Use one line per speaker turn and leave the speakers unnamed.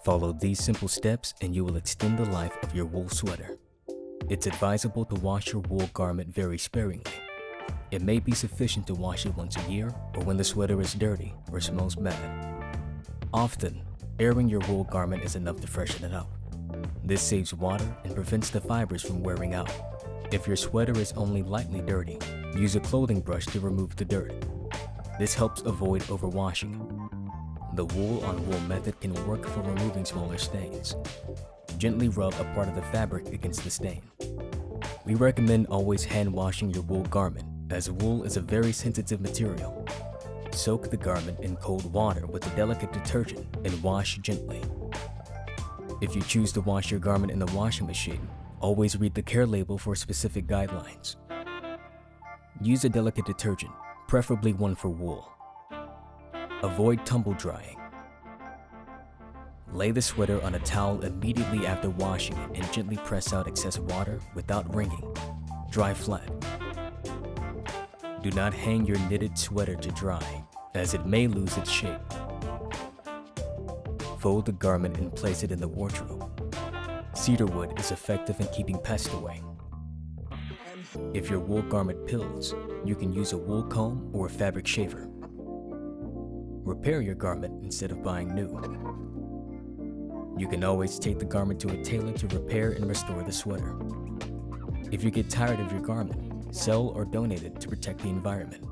Follow these simple steps and you will extend the life of your wool sweater. It's advisable to wash your wool garment very sparingly. It may be sufficient to wash it once a year or when the sweater is dirty or smells bad. Often, airing your wool garment is enough to freshen it up. This saves water and prevents the fibers from wearing out. If your sweater is only lightly dirty, use a clothing brush to remove the dirt. This helps avoid overwashing. The wool-on-wool method can work for removing smaller stains. Gently rub a part of the fabric against the stain. We recommend always hand washing your wool garment, as wool is a very sensitive material. Soak the garment in cold water with a delicate detergent and wash gently. If you choose to wash your garment in the washing machine, always read the care label for specific guidelines. Use a delicate detergent, preferably one for wool. Avoid tumble drying. Lay the sweater on a towel immediately after washing it and gently press out excess water without wringing. Dry flat. Do not hang your knitted sweater to dry, as it may lose its shape. Fold the garment and place it in the wardrobe. Cedar wood is effective in keeping pests away. If your wool garment pills, you can use a wool comb or a fabric shaver. Repair your garment instead of buying new. You can always take the garment to a tailor to repair and restore the sweater. If you get tired of your garment, sell or donate it to protect the environment.